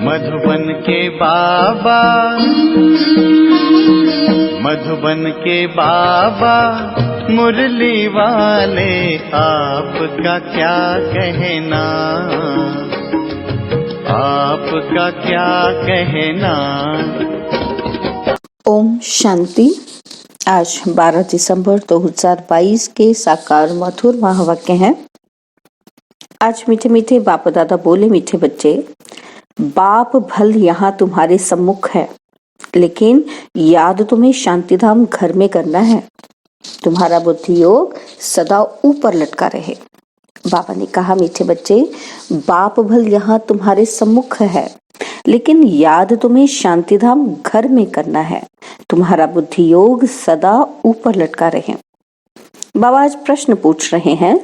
मधुबन के बाबा, मधुबन के बाबा मुरली वाले, आपका क्या कहना, आपका क्या कहना। ओम शांति। आज 12 दिसंबर 2022 के साकार मधुर महावाक्य हैं। आज मीठे मीठे बाप दादा बोले, मीठे बच्चे, बाप भल यहाँ तुम्हारे सम्मुख है, लेकिन याद तुम्हें शांतिधाम घर में करना है। तुम्हारा बुद्धि योग सदा ऊपर लटका रहे। बाबा ने कहा, मीठे बच्चे, बाप भल यहाँ तुम्हारे सम्मुख है, लेकिन याद तुम्हें शांतिधाम घर में करना है। तुम्हारा बुद्धि योग सदा ऊपर लटका रहे। बाबा आज प्रश्न पूछ रहे हैं,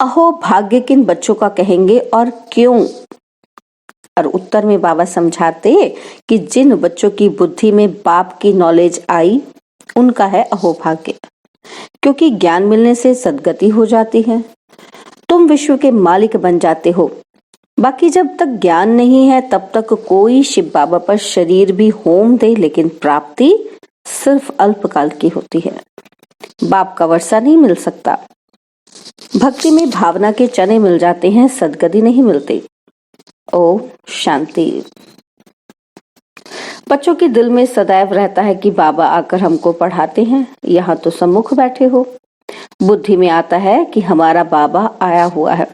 अहो भाग्य किन बच्चों का कहेंगे और क्यों? और उत्तर में बाबा समझाते कि जिन बच्चों की बुद्धि में बाप की नॉलेज आई, उनका है अहो भाग्य, क्योंकि ज्ञान मिलने से सद्गति हो जाती है। तुम विश्व के मालिक बन जाते हो। बाकी जब तक ज्ञान नहीं है तब तक कोई शिव बाबा पर शरीर भी होम दे, लेकिन प्राप्ति सिर्फ अल्पकाल की होती है। बाप का वर्षा नहीं मिल सकता। भक्ति में भावना के चने मिल जाते हैं, सद्गति नहीं मिलती। ओ शांति। बच्चों के दिल में सदैव रहता है कि बाबा आकर हमको पढ़ाते हैं, यहाँ तो सम्मुख बैठे हो। बुद्धि में आता है कि हमारा बाबा आया हुआ है,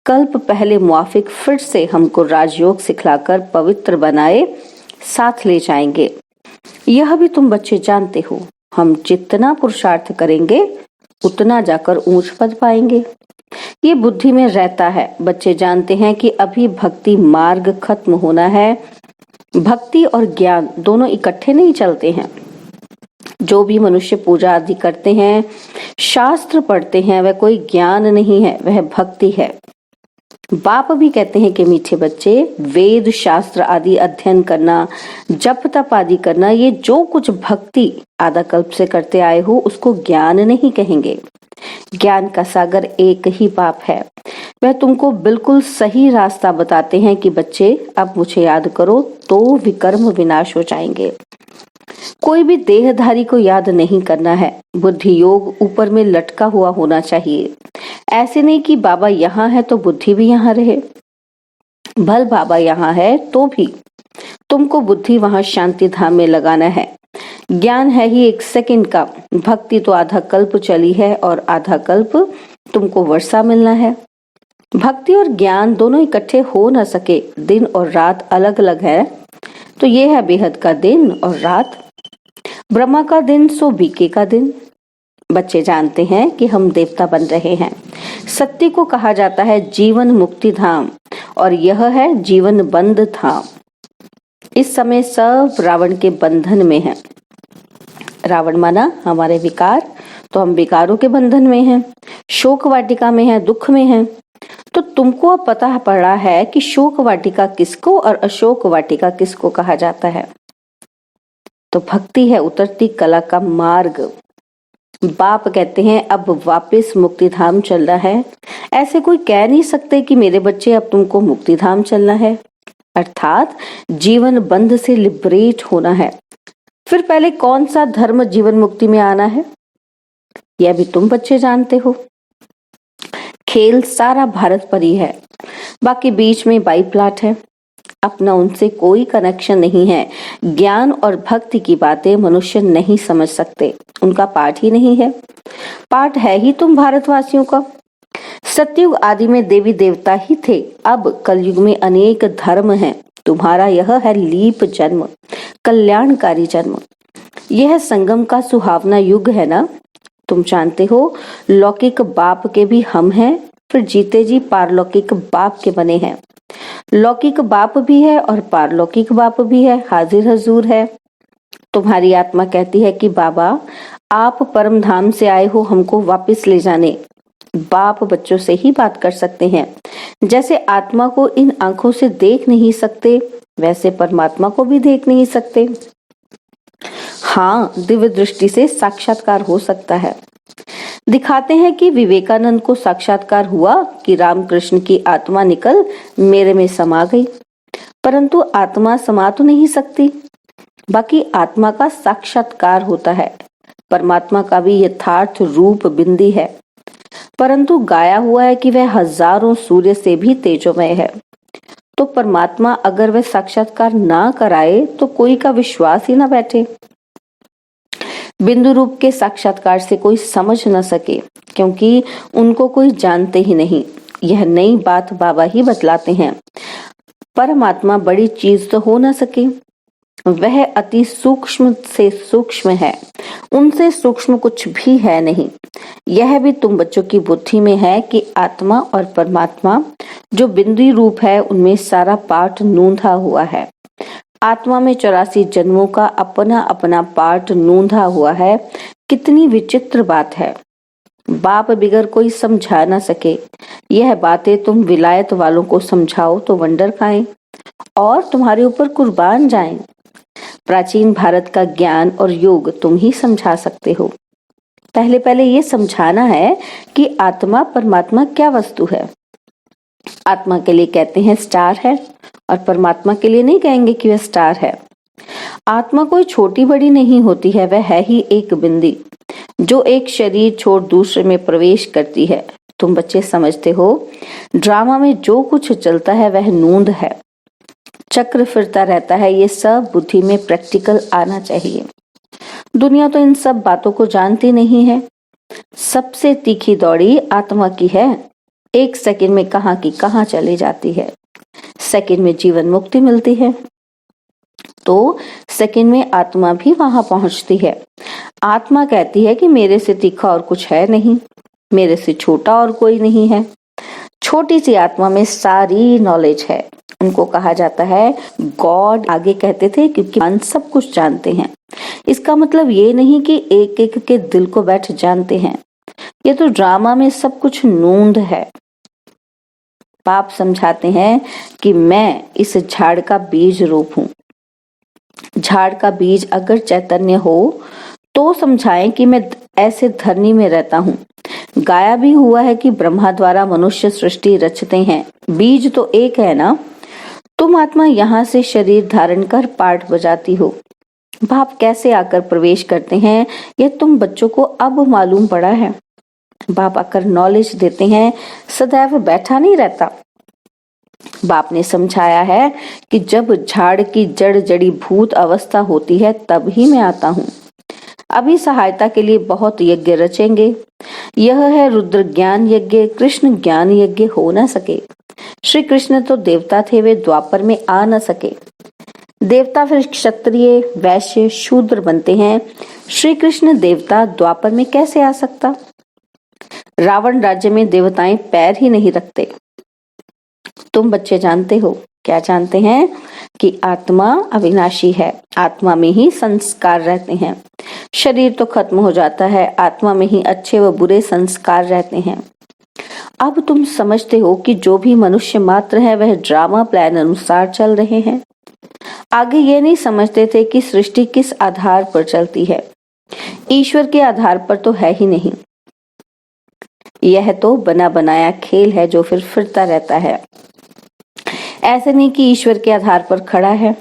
कल्प पहले मुआफिक फिर से हमको राजयोग सिखलाकर पवित्र बनाए साथ ले जाएंगे। यह भी तुम बच्चे जानते हो, हम जितना पुरुषार्थ करेंगे उतना जाकर ऊंच पद पाएंगे। ये बुद्धि में रहता है। बच्चे जानते हैं कि अभी भक्ति मार्ग खत्म होना है। भक्ति और ज्ञान दोनों इकट्ठे नहीं चलते हैं। जो भी मनुष्य पूजा आदि करते हैं, शास्त्र पढ़ते हैं, वह कोई ज्ञान नहीं है, वह भक्ति है। बाप भी कहते हैं कि मीठे बच्चे, वेद शास्त्र आदि अध्ययन करना, जप तप आदि करना, ये जो कुछ भक्ति आधा कल्प से करते आए हो, उसको ज्ञान नहीं कहेंगे। ज्ञान का सागर एक ही बाप है। वह तुमको बिल्कुल सही रास्ता बताते हैं कि बच्चे अब मुझे याद करो तो विकर्म विनाश हो जाएंगे। कोई भी देहधारी को याद नहीं करना है। बुद्धि योग ऊपर में लटका हुआ होना चाहिए। ऐसे नहीं कि बाबा यहाँ है तो बुद्धि भी यहाँ रहे। भल बाबा यहाँ है तो भी तुमको बुद्धि वहां शांति धाम में लगाना है। ज्ञान है ही एक सेकंड का, भक्ति तो आधा कल्प चली है और आधा कल्प तुमको वर्षा मिलना है। भक्ति और ज्ञान दोनों इकट्ठे हो न सके, दिन और रात अलग अलग है, तो ये है बेहद का दिन और रात। ब्रह्मा का दिन सो बीके का दिन। बच्चे जानते हैं कि हम देवता बन रहे हैं। सत्य को कहा जाता है जीवन मुक्ति धाम, और यह है जीवन बंध धाम। इस समय सब रावण के बंधन में है। रावण माना हमारे विकार, तो हम विकारों के बंधन में हैं, शोक वाटिका में है, दुख में है। तो तुमको अब पता पड़ा है कि शोक वाटिका किसको और अशोक वाटिका किसको कहा जाता है। तो भक्ति है उतरती कला का मार्ग। बाप कहते हैं अब वापस मुक्ति धाम चलना है। ऐसे कोई कह नहीं सकते कि मेरे बच्चे अब तुमको मुक्ति धाम चलना है, अर्थात जीवन बंध से लिबरेट होना है। फिर पहले कौन सा धर्म जीवन मुक्ति में आना है, यह भी तुम बच्चे जानते हो। खेल सारा भारत पर ही है, बाकी बीच में बाई प्लाट है। अपना उनसे कोई कनेक्शन नहीं है। ज्ञान और भक्ति की बातें मनुष्य नहीं समझ सकते, उनका पाठ ही नहीं है। पाठ है ही तुम भारतवासियों का। सतयुग आदि में देवी देवता ही थे, अब कलयुग में अनेक धर्म हैं। तुम्हारा यह है लीप जन्म, कल्याणकारी जन्म। यह संगम का सुहावना युग है ना। तुम जानते हो लौकिक बाप के भी हम हैं, फिर जीते जी पारलौकिक बाप के बने हैं। लौकिक बाप भी है और पारलौकिक बाप भी है, हाजिर हजूर है। तुम्हारी आत्मा कहती है कि बाबा आप परम धाम से आए हो हमको वापस ले जाने। बाप बच्चों से ही बात कर सकते हैं। जैसे आत्मा को इन आंखों से देख नहीं सकते, वैसे परमात्मा को भी देख नहीं सकते। हाँ, दिव्य दृष्टि से साक्षात्कार हो सकता है। दिखाते हैं कि विवेकानंद को साक्षात्कार हुआ कि रामकृष्ण की आत्मा निकल मेरे में समा गई। परंतु आत्मा समा तो नहीं सकती। बाकी आत्मा का साक्षात्कार होता है, परमात्मा का भी यथार्थ रूप बिंदी है, परंतु गाया हुआ है कि वह हजारों सूर्य से भी तेजोमय है। तो परमात्मा अगर वह साक्षात्कार ना कराए तो कोई का विश्वास ही ना बैठे। बिंदु रूप के साक्षात्कार से कोई समझ न सके, क्योंकि उनको कोई जानते ही नहीं। यह नई बात बाबा ही बतलाते हैं। परमात्मा बड़ी चीज तो हो न सके, वह अति सूक्ष्म से सूक्ष्म है, उनसे सूक्ष्म कुछ भी है नहीं। यह भी तुम बच्चों की बुद्धि में है कि आत्मा और परमात्मा जो बिंदु रूप है उनमें सारा पाठ नूंधा हुआ है। आत्मा में 84 जन्मों का अपना अपना पाठ नूंधा हुआ है। कितनी विचित्र बात है। बाप बिगर कोई समझा ना सके। यह बातें तुम विलायत वालों को समझाओ तो वंडर खाएं और तुम्हारे ऊपर कुर्बान जाएं। प्राचीन भारत का ज्ञान और योग तुम ही समझा सकते हो। पहले पहले ये समझाना है कि आत्मा परमात्मा क्या वस्तु है। आत्मा के लिए कहते हैं स्टार है, और परमात्मा के लिए नहीं कहेंगे कि वह स्टार है। आत्मा कोई छोटी बड़ी नहीं होती है, वह है ही एक बिंदी जो एक शरीर छोड़ दूसरे में प्रवेश करती है। तुम बच्चे समझते हो, ड्रामा में जो कुछ चलता है वह नूंद है, चक्र फिरता रहता है। ये सब बुद्धि में प्रैक्टिकल आना चाहिए। दुनिया तो इन सब बातों को जानती नहीं है। सबसे तीखी दौड़ी आत्मा की है। एक सेकंड में कहां की कहां चली जाती है। सेकंड में जीवन मुक्ति मिलती है तो सेकंड में आत्मा भी वहां पहुंचती है। आत्मा कहती है कि मेरे से तीखा और कुछ है नहीं, मेरे से छोटा और कोई नहीं है। छोटी सी आत्मा में सारी नॉलेज है। उनको कहा जाता है गॉड। आगे कहते थे क्योंकि मन सब कुछ जानते हैं। इसका मतलब ये नहीं कि एक एक के दिल को बैठ जानते हैं। ये तो ड्रामा में सब कुछ नूंद है। बाप समझाते हैं कि मैं इस झाड़ का बीज रूप हूं। झाड़ का बीज अगर चैतन्य हो तो समझाएं कि मैं ऐसे धरनी में रहता हूं। गाया भी हुआ है कि ब्रह्मा द्वारा मनुष्य सृष्टि रचते हैं। बीज तो एक है ना। तुम आत्मा यहाँ से शरीर धारण कर पाठ बजाती हो। बाप कैसे आकर प्रवेश करते हैं यह तुम बच्चों को अब मालूम पड़ा है। बाप आकर नॉलेज देते हैं, सदैव बैठा नहीं रहता। बाप ने समझाया है कि जब झाड़ की जड़ जड़ी भूत अवस्था होती है तब ही मैं आता हूँ। अभी सहायता के लिए बहुत यज्ञ रचेंगे। यह है रुद्र ज्ञान यज्ञ, कृष्ण ज्ञान यज्ञ हो न सके। श्री कृष्ण तो देवता थे, वे द्वापर में आ न सके। देवता फिर क्षत्रिय वैश्य शूद्र बनते हैं। श्री कृष्ण देवता द्वापर में कैसे आ सकता। रावण राज्य में देवताएं पैर ही नहीं रखते। तुम बच्चे जानते हो, क्या जानते हैं कि आत्मा अविनाशी है। आत्मा में ही संस्कार रहते हैं। शरीर तो खत्म हो जाता है, आत्मा में ही अच्छे व बुरे संस्कार रहते हैं। अब तुम समझते हो कि जो भी मनुष्य मात्र है वह ड्रामा प्लान अनुसार चल रहे हैं। आगे ये नहीं समझते थे कि सृष्टि किस आधार पर चलती है। ईश्वर के आधार पर तो है ही नहीं। यह तो बना बनाया खेल है जो फिर फिरता रहता है। ऐसे नहीं कि ईश्वर के आधार पर खड़ा है।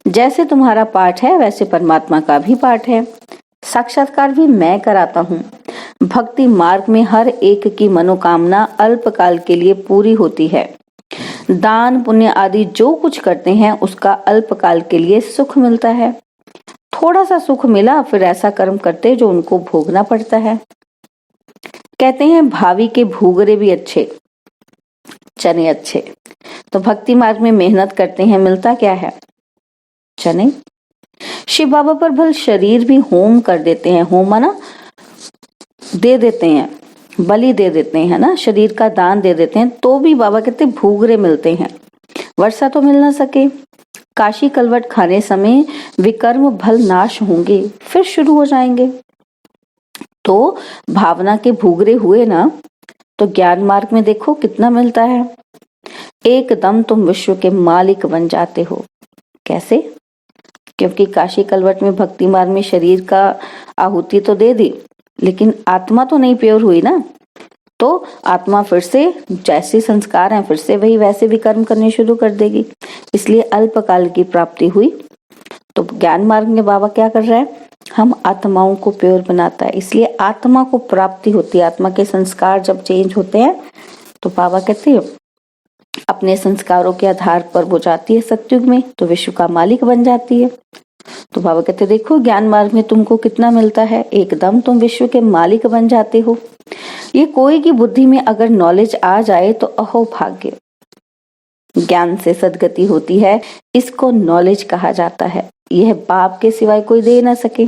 जैसे तुम्हारा पाठ है वैसे परमात्मा का भी पाठ है। साक्षात्कार भी मैं कराता हूँ। भक्ति मार्ग में हर एक की मनोकामना अल्पकाल के लिए पूरी होती है। दान पुण्य आदि जो कुछ करते हैं उसका अल्पकाल के लिए सुख मिलता है। थोड़ा सा सुख मिला फिर ऐसा कर्म करते जो उनको भोगना पड़ता है। कहते हैं भावी के भूगरे भी अच्छे, चने अच्छे। तो भक्ति मार्ग में मेहनत करते हैं, मिलता क्या है? चने। शिव बाबा पर भल शरीर भी होम कर देते हैं। होम माना दे देते हैं, बलि दे देते हैं ना, शरीर का दान दे देते हैं, तो भी बाबा कहते भूगरे मिलते हैं। वर्षा तो मिल ना सके। काशी कलवट खाने समय विकर्म भल नाश होंगे, फिर शुरू हो जाएंगे। तो भावना के भूगरे हुए ना, तो ज्ञान मार्ग में देखो कितना मिलता है। एकदम तुम विश्व के मालिक बन जाते हो। कैसे? क्योंकि काशी कलवट में भक्ति मार्ग में शरीर का आहुति तो दे दी, लेकिन आत्मा तो नहीं प्योर हुई ना। तो आत्मा फिर से जैसे संस्कार हैं फिर से वही वैसे भी कर्म करने शुरू कर देगी। इसलिए अल्पकाल की प्राप्ति हुई। तो ज्ञान मार्ग में बाबा क्या कर रहा है, हम आत्माओं को प्योर बनाता है, इसलिए आत्मा को प्राप्ति होती है। आत्मा के संस्कार जब चेंज होते हैं तो बाबा कहते हैं अपने संस्कारों के आधार पर वो जाती है सतयुग में, तो विश्व का मालिक बन जाती है। तो बाबा कहते देखो ज्ञान मार्ग में तुमको कितना मिलता है, एकदम तुम विश्व के मालिक बन जाते हो। ये कोई की बुद्धि में अगर नॉलेज आ जाए तो अहो भाग्य, ज्ञान से सदगति होती है, इसको नॉलेज कहा जाता है। यह बाप के सिवाय कोई दे ना सके।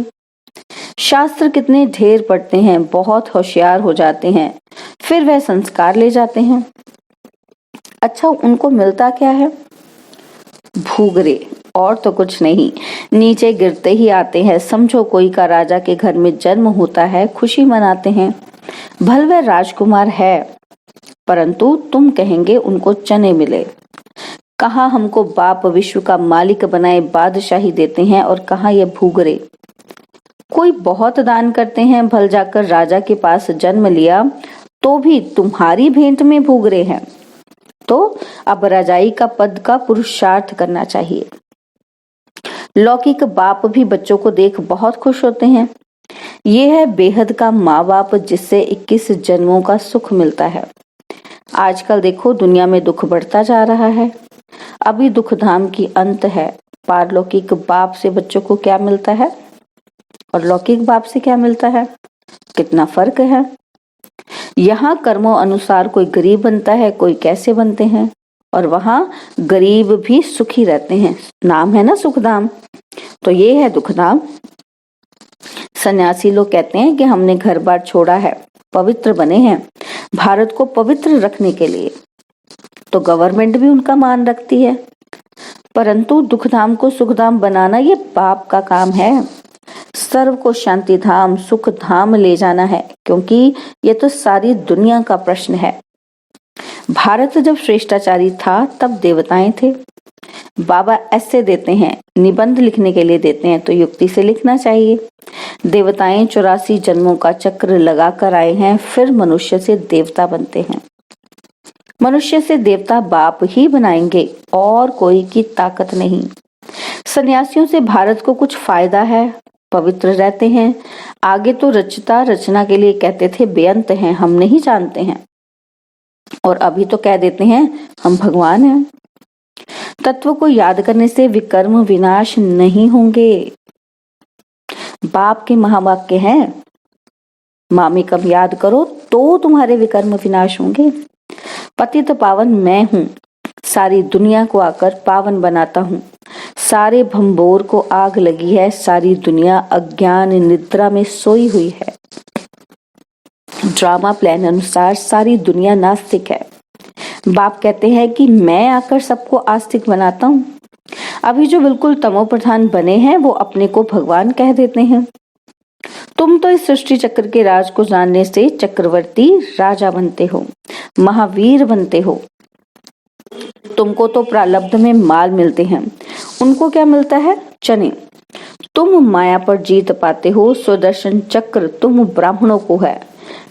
शास्त्र कितने ढेर पढ़ते हैं, बहुत होशियार हो जाते हैं, फिर वह संस्कार ले जाते हैं। अच्छा, उनको मिलता क्या है, भूगरे, और तो कुछ नहीं, नीचे गिरते ही आते हैं। समझो कोई का राजा के घर में जन्म होता है, खुशी मनाते हैं, भले वह राजकुमार है, परंतु तुम कहेंगे उनको चने मिले। कहाँ हमको बाप विश्व का मालिक बनाए बादशाही देते हैं, और कहाँ ये भूगरे। कोई बहुत दान करते हैं, भल जाकर राजा के पास जन्म लिया, तो भी तुम्हारी भेंट में भूगरे हैं। तो अब राजाई का पद का पुरुषार्थ करना चाहिए। लौकिक बाप भी बच्चों को देख बहुत खुश होते हैं। ये है बेहद का माँ बाप, जिससे 21 जन्मों का सुख मिलता है। आजकल देखो दुनिया में दुख बढ़ता जा रहा है, अभी दुख धाम की अंत है। पारलौकिक बाप से बच्चों को क्या मिलता है और लौकिक बाप से क्या मिलता है, कितना फर्क है। यहाँ कर्मों अनुसार कोई गरीब बनता है, कोई कैसे बनते हैं, और वहाँ गरीब भी सुखी रहते हैं। नाम है ना सुखधाम, तो ये है दुखधाम। सन्यासी लोग कहते हैं कि हमने घर बार छोड़ा है, पवित्र बने हैं भारत को पवित्र रखने के लिए, तो गवर्नमेंट भी उनका मान रखती है। परंतु दुखधाम को सुखधाम बनाना ये बाप का काम है। सर्व को शांति धाम सुख धाम ले जाना है, क्योंकि ये तो सारी दुनिया का प्रश्न है। भारत जब श्रेष्ठाचारी था तब देवताएं थे। बाबा ऐसे देते हैं, निबंध लिखने के लिए देते हैं तो युक्ति से लिखना चाहिए। देवताएं 84 जन्मों का चक्र लगा कर आए हैं, फिर मनुष्य से देवता बनते हैं। मनुष्य से देवता बाप ही बनाएंगे, और कोई की ताकत नहीं। सन्यासियों से भारत को कुछ फायदा है, पवित्र रहते हैं। आगे तो रचता रचना के लिए कहते थे बेअंत हैं, हम नहीं जानते हैं, और अभी तो कह देते हैं हम भगवान हैं। तत्व को याद करने से विकर्म विनाश नहीं होंगे। बाप के महावाक्य हैं, मामिकम याद करो तो तुम्हारे विकर्म विनाश होंगे। पतित पावन मैं हूँ, सारी दुनिया को आकर पावन बनाता हूँ। सारे भंबोर को आग लगी है, सारी दुनिया अज्ञान निद्रा में सोई हुई है। ड्रामा प्लान अनुसार सारी दुनिया नास्तिक है। बाप कहते हैं कि मैं आकर सबको आस्तिक बनाता हूँ। अभी जो बिल्कुल तमो प्रधान बने हैं वो अपने को भगवान कह देते हैं। तुम तो इस सृष्टि चक्र के राज को जानने से चक्रवर्ती राजा बनते हो, महावीर बनते हो। तुमको तो प्रारब्ध में माल मिलते हैं, उनको क्या मिलता है, चने। तुम माया पर जीत पाते हो। सुदर्शन चक्र तुम ब्राह्मणों को है।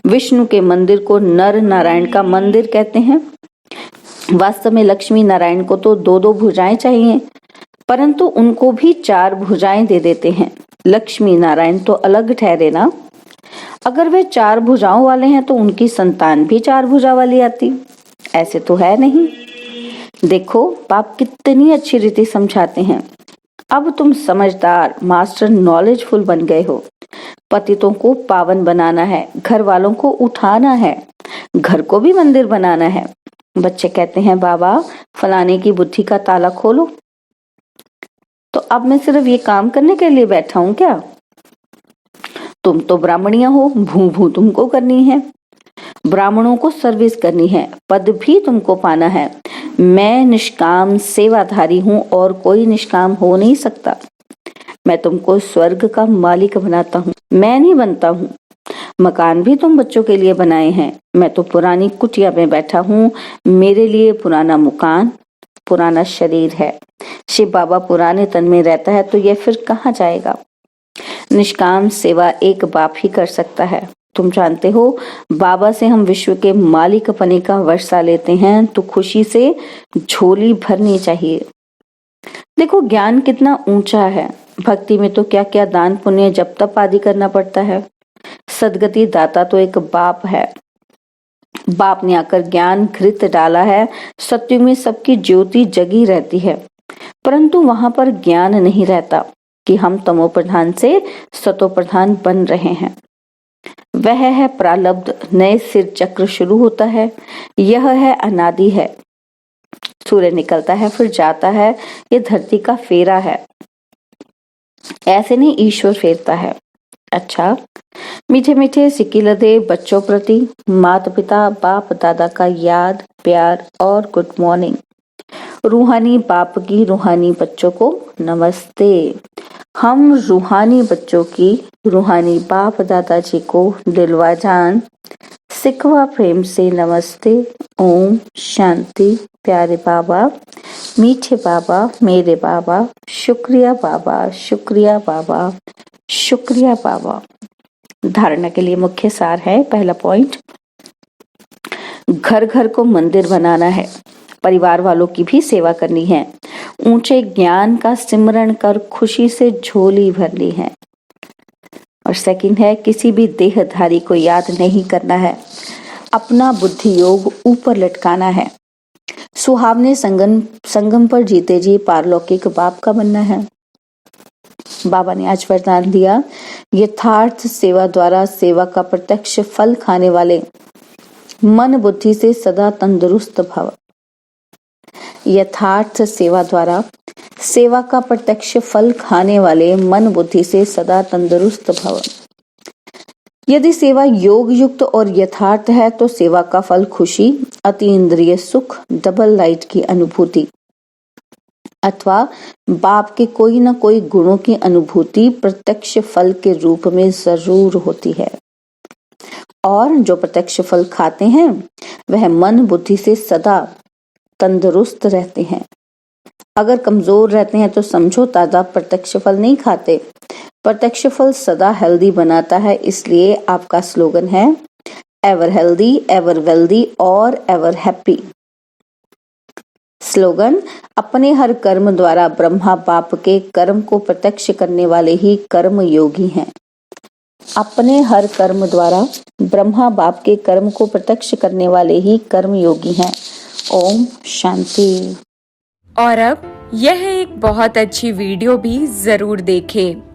विष्णु के मंदिर को नर नारायण का मंदिर कहते हैं। वास्तव में लक्ष्मी नारायण को तो 2-2 भुजाएं चाहिए, परंतु उनको भी 4 भुजाएं दे देते हैं। लक्ष्मी नारायण तो अलग ठहरे ना। अगर वे 4 भुजाओं वाले हैं तो उनकी संतान भी 4 भुजा वाली आती, ऐसे तो है नहीं। देखो बाप कितनी अच्छी रीति समझाते हैं। अब तुम समझदार मास्टर नॉलेजफुल बन गए हो। पतितों को पावन बनाना है, घर वालों को उठाना है, घर को भी मंदिर बनाना है। बच्चे कहते हैं बाबा फलाने की बुद्धि का ताला खोलो, तो अब मैं सिर्फ ये काम करने के लिए बैठा हूं क्या? तुम तो ब्राह्मणियां हो, भू भू तुमको करनी है, ब्राह्मणों को सर्विस करनी है, पद भी तुमको पाना है। मैं निष्काम सेवाधारी हूँ और कोई निष्काम हो नहीं सकता। मैं तुमको स्वर्ग का मालिक बनाता हूँ, मैं नहीं बनता हूँ। मकान भी तुम बच्चों के लिए बनाए हैं, मैं तो पुरानी कुटिया में बैठा हूँ। मेरे लिए पुराना मकान पुराना शरीर है। शिव बाबा पुराने तन में रहता है तो यह फिर कहाँ जाएगा? निष्काम सेवा एक बाप ही कर सकता है। तुम जानते हो बाबा से हम विश्व के मालिक पने का वर्षा लेते हैं तो खुशी से झोली भरनी चाहिए। देखो ज्ञान कितना ऊंचा है। भक्ति में तो क्या क्या दान पुण्य जप तप आदि करना पड़ता है। सदगति दाता तो एक बाप है। बाप ने आकर ज्ञान घृत डाला है। सत्युग में सबकी ज्योति जगी रहती है, परंतु वहां पर ज्ञान नहीं रहता कि हम तमो प्रधान से सतो प्रधान बन रहे हैं। वह है प्रारब्ध, नए सिर चक्र शुरू होता है। यह है अनादि है। सूर्य निकलता है फिर जाता है, ये धरती का फेरा है। ऐसे नहीं ईश्वर फेरता है। अच्छा, मीठे मीठे सिक्की लदे बच्चों प्रति माता पिता बाप दादा का याद प्यार और गुड मॉर्निंग। रूहानी बाप की रूहानी बच्चों को नमस्ते। हम रूहानी बच्चों की रूहानी बाप दादाजी को दिलवा जान सिखवा प्रेम से नमस्ते। ओम शांति। प्यारे बाबा, मीठे बाबा, मेरे बाबा, शुक्रिया बाबा, शुक्रिया बाबा, शुक्रिया बाबा। धारणा के लिए मुख्य सार है। पहला पॉइंट, घर घर को मंदिर बनाना है। परिवार वालों की भी सेवा करनी है। ऊंचे ज्ञान का सिमरण कर खुशी से झोली भरनी है। और सेकंड है, किसी भी देहधारी को याद नहीं करना है। अपना बुद्धि योग ऊपर लटकाना है। सुहावने संगम पर जीते जी पारलौकिक बाप का बनना है। बाबा ने आज वरदान दिया, यथार्थ सेवा द्वारा सेवा का प्रत्यक्ष फल खाने वाले मन बुद्धि से सदा तंदुरुस्त भव। यथार्थ सेवा द्वारा सेवा का प्रत्यक्ष फल खाने वाले मन बुद्धि से सदा तंदुरुस्त भव। यदि सेवा योग युक्त और यथार्थ है तो सेवा का फल खुशी, अति इंद्रिय सुख, डबल लाइट की अनुभूति अथवा बाप के कोई न कोई गुणों की अनुभूति प्रत्यक्ष फल के रूप में जरूर होती है। और जो प्रत्यक्ष फल खाते हैं वह मन बुद्धि से सदा तंदुरुस्त रहते हैं। अगर कमजोर रहते हैं तो समझो ताजा प्रत्यक्ष फल नहीं खाते। प्रत्यक्ष फल सदा हेल्दी बनाता है, इसलिए आपका स्लोगन है एवर हेल्दी, एवर वेल्दी और एवर हैप्पी। स्लोगन, अपने हर कर्म द्वारा ब्रह्मा बाप के कर्म को प्रत्यक्ष करने वाले ही कर्म योगी हैं। अपने हर कर्म द्वारा ब्रह्मा बाप के कर्म को प्रत्यक्ष करने वाले ही कर्म योगी हैं। ओम शांति। और अब यह एक बहुत अच्छी वीडियो भी जरूर देखें।